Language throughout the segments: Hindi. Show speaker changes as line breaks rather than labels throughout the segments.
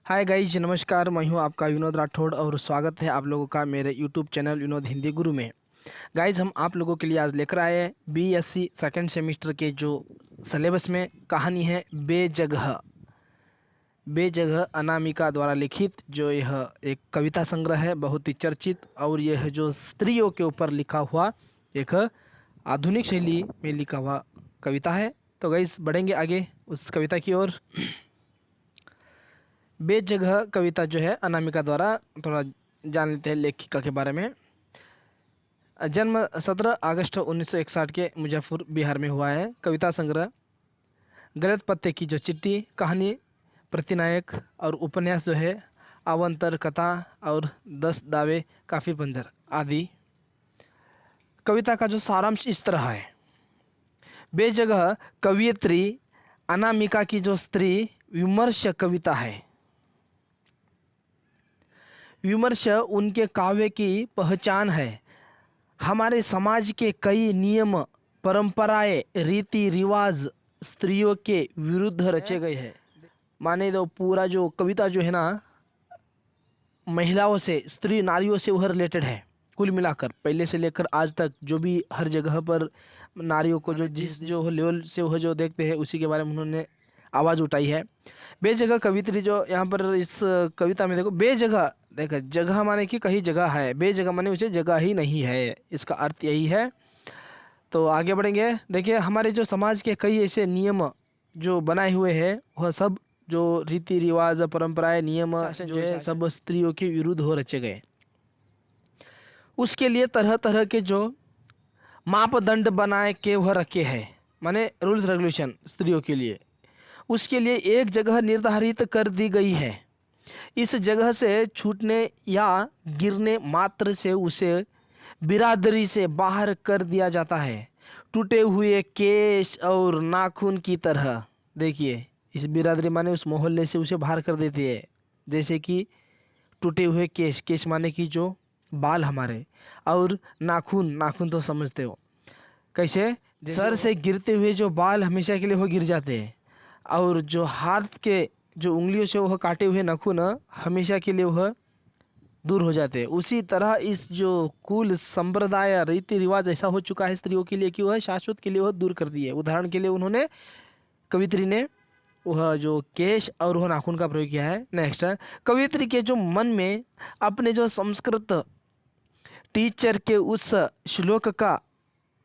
हाय गाइज, नमस्कार। मैं हूं आपका विनोद राठौड़ और स्वागत है आप लोगों का मेरे यूट्यूब चैनल विनोद हिंदी गुरु में। गाइज, हम आप लोगों के लिए आज लेकर आए हैं बीएससी सेकंड सेमेस्टर के जो सिलेबस में कहानी है बेजगह। बेजगह अनामिका द्वारा लिखित जो यह एक कविता संग्रह है, बहुत ही चर्चित, और यह जो स्त्रियों के ऊपर लिखा हुआ एक आधुनिक शैली में लिखा हुआ कविता है। तो गाइज, बढ़ेंगे आगे उस कविता की ओर। बेजगह कविता जो है अनामिका द्वारा, थोड़ा जान लेते हैं लेखिका के बारे में। जन्म 17 अगस्त 1961 के मुजफ्फर बिहार में हुआ है। कविता संग्रह गलत पत्ते की जो चिट्ठी, कहानी प्रतिनायक और उपन्यास जो है अवंतर कथा और 10 दावे काफ़ी बंजर आदि। कविता का जो सारांश इस तरह है। बेजगह कवियत्री अनामिका की जो स्त्री विमर्श कविता है। विमर्श उनके काव्य की पहचान है। हमारे समाज के कई नियम, परंपराएं, रीति रिवाज स्त्रियों के विरुद्ध रचे गए हैं। माने तो पूरा जो कविता जो है ना, महिलाओं से, स्त्री नारियों से वह रिलेटेड है। कुल मिलाकर पहले से लेकर आज तक जो भी हर जगह पर नारियों को जो जिस जो लेवल से वह जो देखते हैं उसी के बारे में उन्होंने आवाज़ उठाई है। बेजगह कवित्री जो यहाँ पर इस कविता में देखो, बेजगह, देखो जगह माने कि कहीं जगह है, बेजगह माने उसे जगह ही नहीं है, इसका अर्थ यही है। तो आगे बढ़ेंगे। देखिए, हमारे जो समाज के कई ऐसे नियम जो बनाए हुए हैं, वह सब जो रीति रिवाज, परंपराएं, नियम जो है सब स्त्रियों के विरुद्ध हो रचे गए। उसके लिए तरह तरह के जो मापदंड बनाए के वह रखे हैं, माने रूल्स रेगुलेशन स्त्रियों के लिए। उसके लिए एक जगह निर्धारित कर दी गई है। इस जगह से छूटने या गिरने मात्र से उसे बिरादरी से बाहर कर दिया जाता है, टूटे हुए केश और नाखून की तरह। देखिए, इस बिरादरी माने उस मोहल्ले से उसे बाहर कर देती है। जैसे कि टूटे हुए केश, केश माने कि जो बाल हमारे, और नाखून, नाखून तो समझते हो कैसे, सर से गिरते हुए जो बाल हमेशा के लिए वो गिर जाते हैं, और जो हाथ के जो उंगलियों से वह काटे हुए नाखून हमेशा के लिए वह दूर हो जाते हैं। उसी तरह इस जो कुल संप्रदाय, रीति रिवाज ऐसा हो चुका है स्त्रियों के लिए कि वह शाश्वत के लिए वह दूर कर दिए। उदाहरण के लिए उन्होंने, कवित्री ने, वह जो केश और वह नाखून का प्रयोग किया है। नेक्स्ट, कवित्री के जो मन में अपने जो संस्कृत टीचर के उस श्लोक का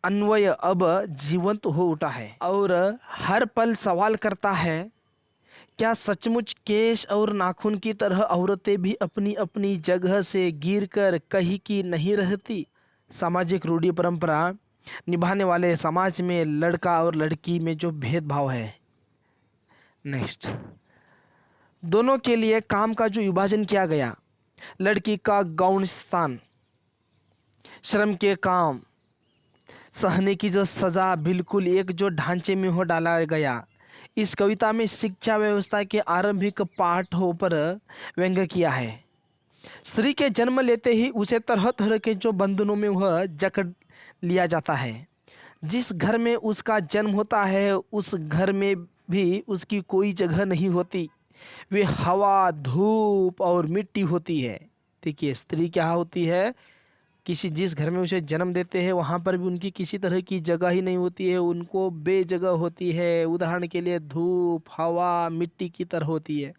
अन्वय अब जीवंत हो उठा है और हर पल सवाल करता है, क्या सचमुच केश और नाखून की तरह औरतें भी अपनी अपनी जगह से गिरकर कहीं की नहीं रहती? सामाजिक रूढ़ी परंपरा निभाने वाले समाज में लड़का और लड़की में जो भेदभाव है। नेक्स्ट, दोनों के लिए काम का जो विभाजन किया गया, लड़की का गौण स्थान, श्रम के काम, सहने की जो सज़ा बिल्कुल एक जो ढांचे में हो डाला गया। इस कविता में शिक्षा व्यवस्था के आरंभिक पाठों पर व्यंग्य किया है। स्त्री के जन्म लेते ही उसे तरह तरह के जो बंधनों में वह जकड़ लिया जाता है। जिस घर में उसका जन्म होता है उस घर में भी उसकी कोई जगह नहीं होती। वे हवा, धूप और मिट्टी होती है। देखिए, स्त्री क्या होती है, किसी जिस घर में उसे जन्म देते हैं वहाँ पर भी उनकी किसी तरह की जगह ही नहीं होती है, उनको बेजगह होती है। उदाहरण के लिए धूप, हवा, मिट्टी की तरह होती है।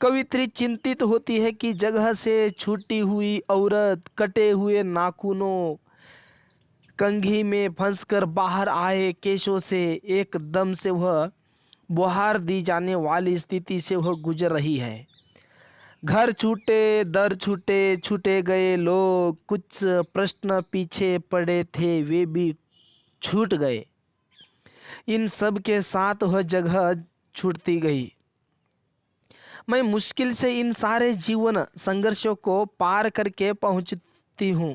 कवित्री चिंतित होती है कि जगह से छूटी हुई औरत कटे हुए नाखूनों, कंघी में फंसकर बाहर आए केशों से एकदम से वह बुहार दी जाने वाली स्थिति से वह गुजर रही है। घर छूटे, दर छूटे, छूटे गए लोग, कुछ प्रश्न पीछे पड़े थे वे भी छूट गए। इन सब के साथ वह जगह छूटती गई। मैं मुश्किल से इन सारे जीवन संघर्षों को पार करके पहुंचती हूँ।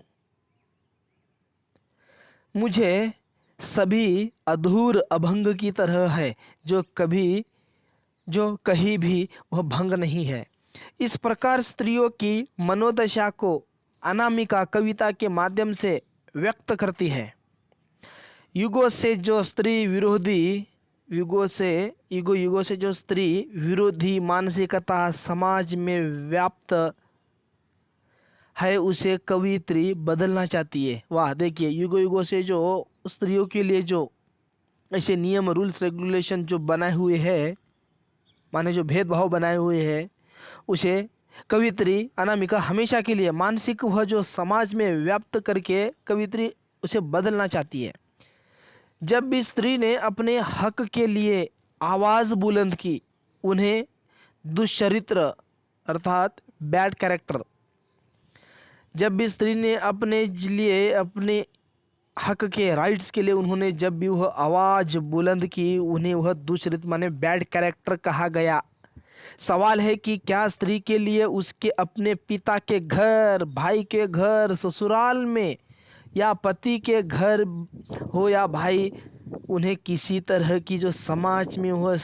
मुझे सभी अधूर अभंग की तरह है, जो कहीं भी वह भंग नहीं है। इस प्रकार स्त्रियों की मनोदशा को अनामिका कविता के माध्यम से व्यक्त करती है। युगों से जो स्त्री विरोधी युगों से जो स्त्री विरोधी मानसिकता समाज में व्याप्त है उसे कवियत्री बदलना चाहती है। वाह, देखिए युगों से जो स्त्रियों के लिए जो ऐसे नियम रूल्स रेगुलेशन जो बनाए हुए हैं, माने जो भेदभाव बनाए हुए हैं, उसे कवियत्री अनामिका हमेशा के लिए मानसिक वह जो समाज में व्याप्त करके कवियत्री उसे बदलना चाहती है। जब भी स्त्री ने अपने हक के लिए आवाज़ बुलंद की, उन्हें दुष्चरित्र अर्थात बैड कैरेक्टर, जब भी स्त्री ने अपने लिए अपने हक के राइट्स के लिए उन्होंने जब भी वह आवाज़ बुलंद की, उन्हें वह दुष्चरित्र माने बैड कैरेक्टर कहा गया। सवाल है कि क्या स्त्री के लिए उसके अपने पिता के घर, भाई के घर, ससुराल में या पति के घर हो या भाई, उन्हें किसी तरह की जो समाज में वह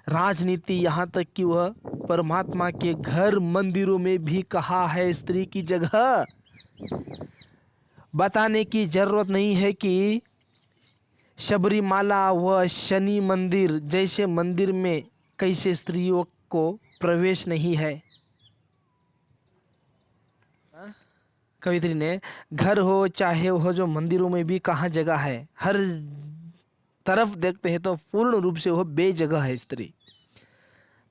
राजनीति, यहाँ तक कि वह परमात्मा के घर मंदिरों में भी कहा है स्त्री की जगह। बताने की जरूरत नहीं है कि शबरीमाला व शनि मंदिर जैसे मंदिर में कैसे स्त्रियों को प्रवेश नहीं है। कवित्री ने घर हो चाहे हो जो मंदिरों में भी कहाँ जगह है, हर तरफ देखते हैं तो पूर्ण रूप से वह बेजगह है स्त्री।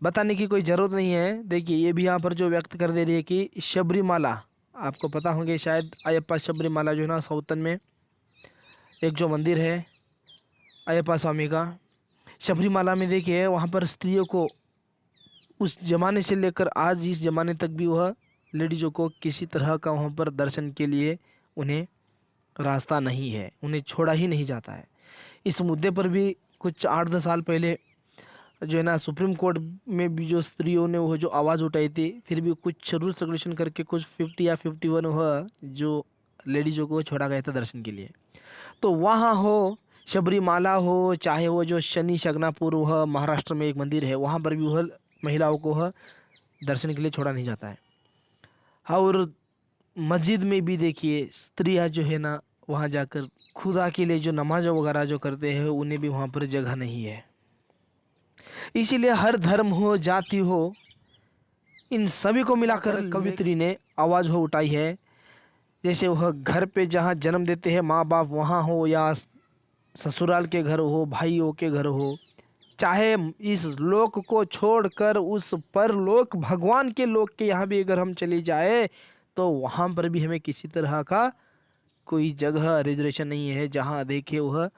बताने की कोई ज़रूरत नहीं है। देखिए ये भी यहाँ पर जो व्यक्त कर दे रही है कि शबरीमाला, आपको पता होंगे शायद अयप्पा शबरीमाला जो है ना साउथन में एक जो मंदिर है अयप्पा स्वामी का, शबरीमाला में देखिए वहाँ पर स्त्रियों को उस ज़माने से लेकर आज इस ज़माने तक भी वह लेडीज़ों को किसी तरह का वहाँ पर दर्शन के लिए उन्हें रास्ता नहीं है, उन्हें छोड़ा ही नहीं जाता है। इस मुद्दे पर भी कुछ 8-10 साल पहले जो है ना सुप्रीम कोर्ट में भी जो स्त्रियों ने वो जो आवाज़ उठाई थी, फिर भी कुछ रूल्स रेगुलेशन करके कुछ 50 या 51 हुआ जो लेडीज़ों को छोड़ा गया था दर्शन के लिए। तो वहाँ हो शबरीमाला हो चाहे वो जो शनि शगनापुर वह महाराष्ट्र में एक मंदिर है, वहाँ पर भी वह महिलाओं को वह दर्शन के लिए छोड़ा नहीं जाता है। और मस्जिद में भी देखिए स्त्रियाँ जो है ना वहाँ जाकर खुदा के लिए जो नमाज वगैरह जो करते हैं, उन्हें भी वहाँ पर जगह नहीं है। इसीलिए हर धर्म हो जाति हो, इन सभी को मिलाकर कवित्री ने आवाज़ हो उठाई है। जैसे वह घर पे जहाँ जन्म देते हैं माँ बाप, वहाँ हो या ससुराल के घर हो, भाइयों के घर हो, चाहे इस लोक को छोड़कर उस परलोक भगवान के लोक के यहाँ भी अगर हम चले जाए तो वहाँ पर भी हमें किसी तरह का कोई जगह रिजर्वेशन नहीं है, जहाँ देखे वह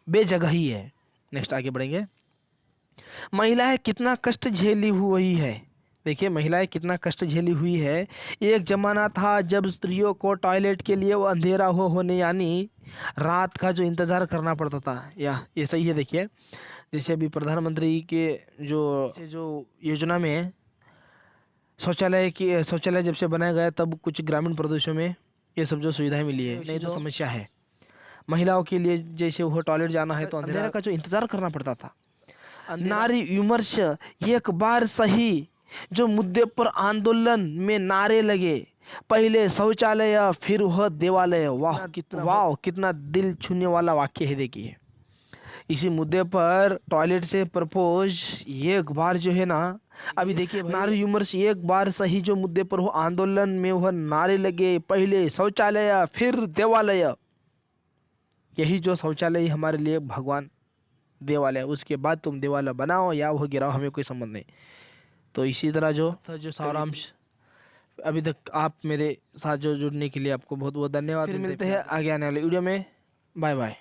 बेजगह ही है। नेक्स्ट आगे बढ़ेंगे। महिलाएं कितना कष्ट झेली हुई है। देखिए महिलाएं कितना कष्ट झेली हुई है। एक ज़माना था जब स्त्रियों को टॉयलेट के लिए वो अंधेरा होने यानी रात का जो इंतज़ार करना पड़ता था। या ये सही है। देखिए जैसे अभी प्रधानमंत्री के जो योजना में शौचालय जब से बनाया गया तब कुछ ग्रामीण प्रदेशों में ये सब जो सुविधाएं मिली है। नहीं जो समस्या है महिलाओं के लिए, जैसे वो टॉयलेट जाना है तो अंधेरा का जो इंतज़ार करना पड़ता था। नारी विमर्श एक बार सही जो मुद्दे पर आंदोलन में नारे लगे, पहले शौचालय फिर वह देवालय। वाह कितना दिल छूने वाला वाक्य है। देखिए इसी मुद्दे पर टॉयलेट से प्रपोज एक बार जो है ना, अभी देखिए नारी विमर्श एक बार सही जो मुद्दे पर हो आंदोलन में वह नारे लगे, पहले शौचालय फिर देवालय। यही जो शौचालय हमारे लिए भगवान देवालय, उसके बाद तुम देवालय बनाओ या वह गिराओ, हमें कोई संबंध नहीं। तो इसी तरह जो सारांश अभी तक आप मेरे साथ जो जुड़ने के लिए आपको बहुत बहुत धन्यवाद। फिर मिलते हैं आगे आने वाले वीडियो में। Bye bye.